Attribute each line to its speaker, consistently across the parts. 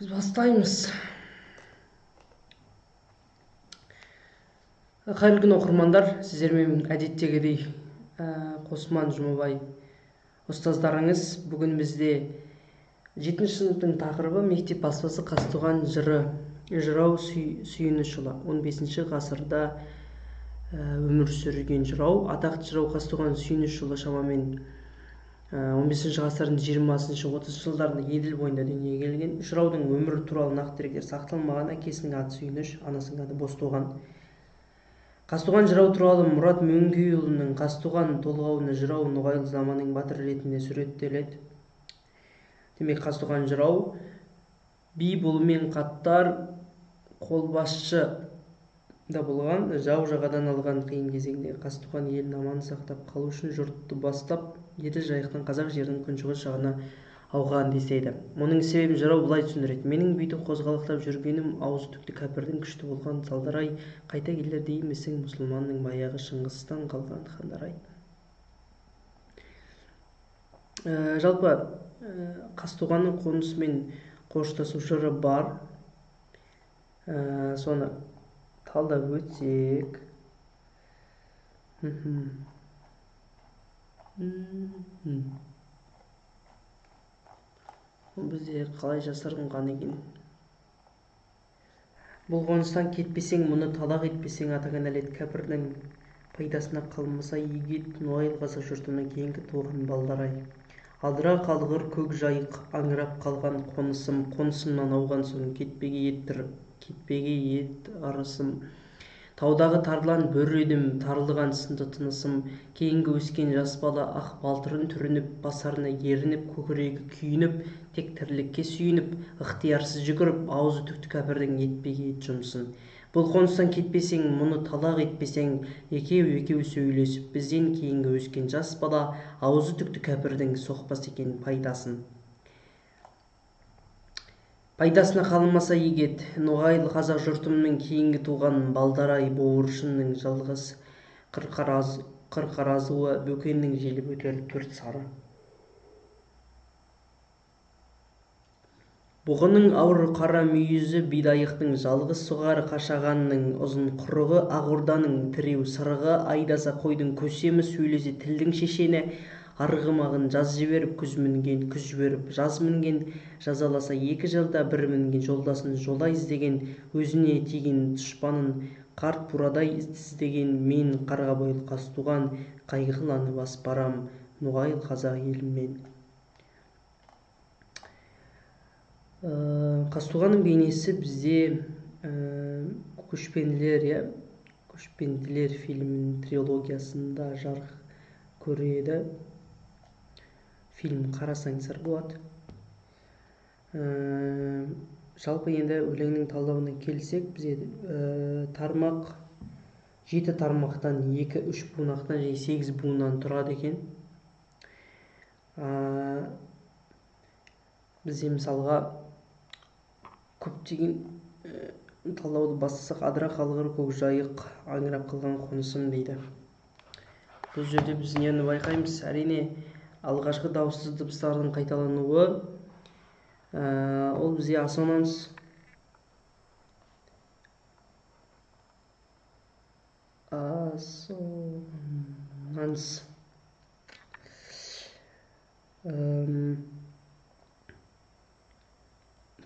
Speaker 1: Biz бастаймыз. Қайырлы күн оқырмандар, сіздермен әдеттегідей Қосман Жұмабай ұстаздарыңыз. Бүгін бізде 7-ші сыныптың тақырыбы мектеп баспасы Қазтуған жыры. Жырау сүйініш ұлы. 15-ші ғасырда өмір сүрген жырау. Атақты жырау Қазтуған сүйініш ұлы шамамен 15-ші ғасырдың 20-30 жылдарында Еділ бойында дүниеге келген. Жыраудың өмірі туралы нақты деректер сақталмаған. Әкесінің аты Сүйініш, анасының аты Бозтуған. Қазтуған жырау туралы Мұрат Мөңкейұлының Қазтуған толғауында жырау ноғайлы заманның батыры ретінде суреттеледі. Демек, Қазтуған жырау би болумен қатар қолбасшы да болған. Жау жағадан алған қиын кезеңде Қазтуған елін аман сақтап қалу үшін жұртты бастап Еділ жайықтың қазақ жерінің күншығыс жағына ауған деседі. Мұның себебін жырау былай түсіндіреді. Менің бүйтіп қозғалақтап жүргенім аузы түкті кәпірдің күшті болған салдар-ай, қайта келер деймісің мұсылманның баяғы Шыңғыстан қалған хандар-ай. Жалпы Қазтуғанның қонысымен қоштасу жыры бар. Соны талдап өтсек. Бізде қалай жасырынған екен? Бұл қоныстан кетпесең, мұны талақ етпесең, атаңа нәлет кәпірдің пайдасына қалмаса егет, ноғайлы қазақ жұртының кейінгі туған балдар-ай. Алдыра қалғыр көк жайық, аңырап қалған қонысым, қонысымнан ауған соң кетпеге ет арысым. Таудағы тарлан бөрі едім, тарылған сынды тынысым. Кейінгі өскен жас бала ақ балтырын түрініп, басарына ерініп, көкірегі күйініп, тек тірлікке сүйініп, ықтиярсыз жүгіріп, аузы түкті кәпірдің етпеге ет жұмсын. Бұл қоныстан кетпесең, мұны талақ етпесең, екеу сөйлесіп, бізден кейінгі өскен жас бала аузы түкті кәпірдің соқпас екен пайдасын. Пайдасына қалмаса егет, ноғайлы қазақ жұртымның кейінгі туған балдар-ай, боғыршынның жалғыз қырқаразуы, бөкеннің желіп өтер төрт сары. Бұғының ауыр қара мүйізі, бидайықтың жалғыз соғар қашағанның ұзын құрығы, ақ орданың тіреу сырығы, айдаса қойдың көсемі, сөйлесе тілдің шешені, арғымағын жаз жіберіп, күз мінген күз жіберіп, жаз мінген жазаласа, 2 жылда бір мінген жолдасын жолай іздеген, өзіне тиген дұшпанын қарт бурадай іздеген, мен қарға бойлы Қазтуған, қайғыланы бас барам ноғайлы қазақ еліммен. Қазтуғанның бейнесі бізде көшпенділер фильмінің трилогиясында жарық көреді. Фильм қарасаңыздар болады. Жалпы енді өлеңнің талдауына келсек, бізде тармақ 7 тармақтан 2-3 бунақтан және 8 буыннан тұрады екен. Бізде мысалға көптеген талдауды бастасақ, адыра қалғыр көк жайық, аңырап қалған қонысым дейді. Бұл жерде біз нені байқаймыз? Әрине, алғашқы дауыссыз дыбыстардың қайталануы, ол бізде ассонанс.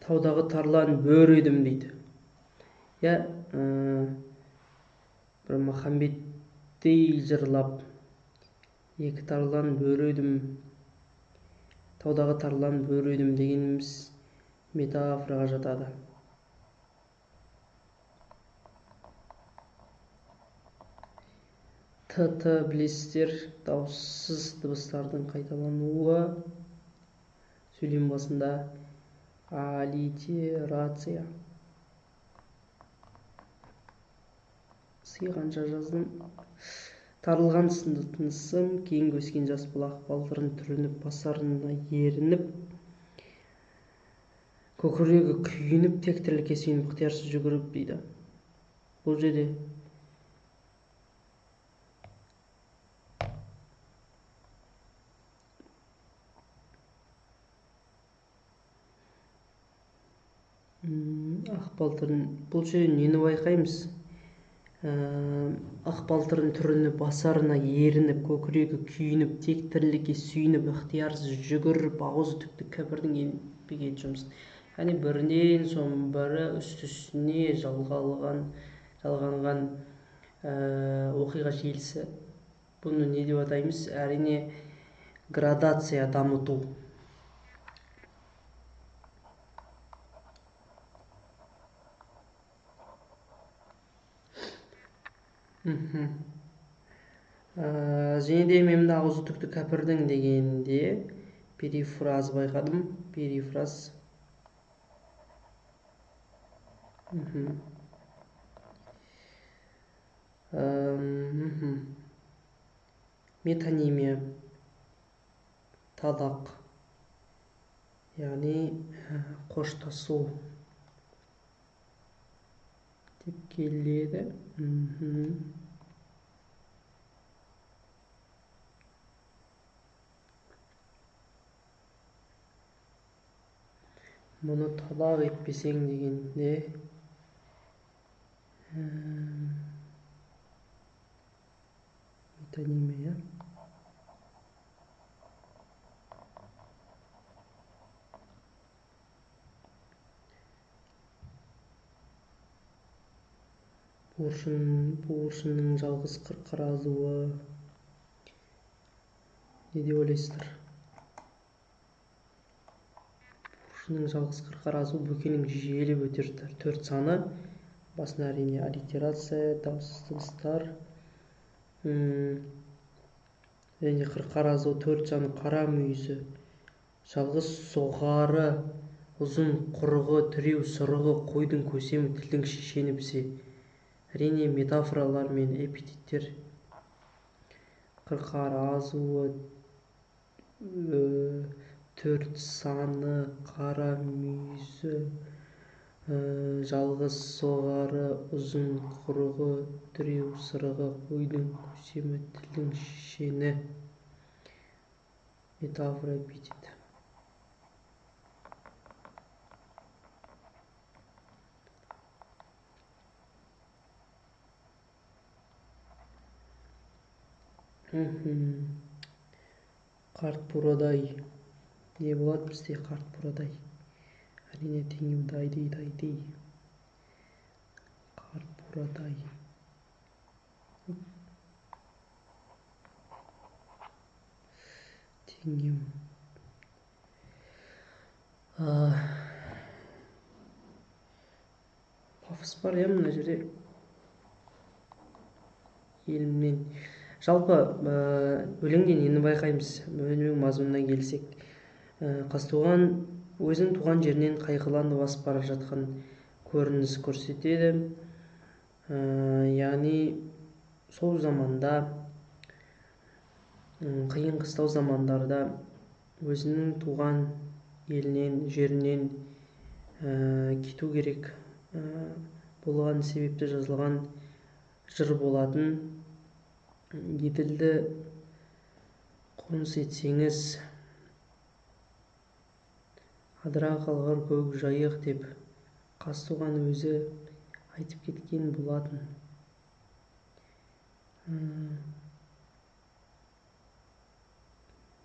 Speaker 1: Таудағы тарлан бөр едім дейді. Бір Махамбеттей жырлап, 2 тарлан бөр едім, таудағы тарлан бөр едім дегеніміз метафораға жатады. Т білесіздер, дауыссыз дыбыстардың қайталануы, сөйлем басында аллитерация. Сыйғанша жаздым. Тарылған сынды тынысым, кейінгі өскен жас бала ақ балтырын түрініп, басарына ерініп, көкірегі күйініп, тек тірлікке сүйініп, ықтиярсыз жүгіріп дейді. Бұл жерде Ақ балтырын, бұл жерде нені байқаймыз? Ақ балтырын түріні басарына ерініп, көкірегі күйініп, тек тірлікке сүйініп, ықтиярсыз жүгіріп, аузы түкті кәпірдің етпеген жұмыс. Яғни бірінен соң бірі үсті-үстіне жалғанған оқиға желісі. Бұны не деп атаймыз? Әрине градация, дамыту. Және де мен ауызы түкті кәпірдің дегенде перифраз байқадым. Перифраз. Метонимия, талақ, яғни қоштасу деп келеді. Мұны талақ етпесең дегенде метонимия. Буыршынның жалғыз қырқар азуы. Не деп ойлайсыздар? Буыршынның жалғыз қырқар азуы бөкенің жиілеп өтер 4 саны. Басына әрине аллитерация, дауыссыз дыбыстар. Және қырқар азуы 4 саны қара мүйізі. Жалғыз соғары, ұзын құрығы, тіреу сырығы, қойдың көсемі, тілдің шешені бісе. Әрине метафоралар мен эпитеттер. Қырқар азуы, 4 саны, қара мүйізі, жалғыз соғары, ұзын құрығы, тіреу сырығы, қойдың көсемі, тілдің шешені. Метафора, эпитет. Қарт бурадай. Не болады бізде қарт бурадай? Әрине теңеудай. Қарт бурадай. Теңеу. Пафос бар, мына жерде. Елімнен. Жалпы өлеңде нені байқаймыз? Өлең мазмұнына келсек, Қазтуған өзінің туған жерінен қайғыланып асып бара жатқан көрініс көрсетеді. Яғни сол заманда, қиын қыстау замандарда өзінің туған елінен, жерінен кету керек болған себепті жазылған жыр болатын. Еділді қоныс етсеңіз, адыра қалғыр көк жайық деп Қазтуған өзі айтып кеткен болатын.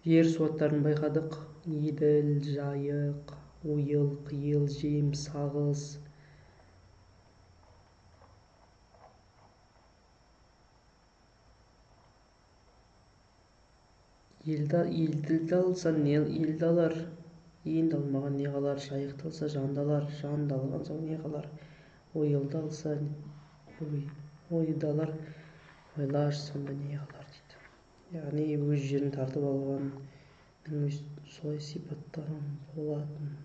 Speaker 1: Жер суаттарын байқадық. Еділ, жайық, ойыл, қиыл, жем, сағыз. Елді алса елді алар, енді алмаған не қалар? Жайықты алса жанды алар, жанды алған соң не қалар? Ойылды алса ойды алар, ойлаш сонда не қалар дейді. Яғни өз жерін тартып алғанның солай сипаттаған болатын.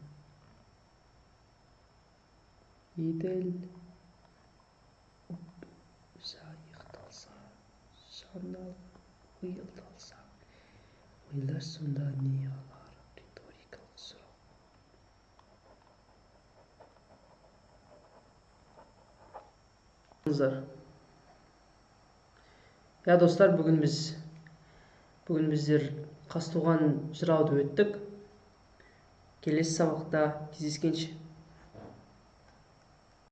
Speaker 1: Еділ, жайықты алса жанды алар, ойылды алса ойлар сонда не қалар? Риторикалық сұрақ. Достар, бүгін біздер Қазтуған жырауды өттік. Келесі сабақта кездескенше.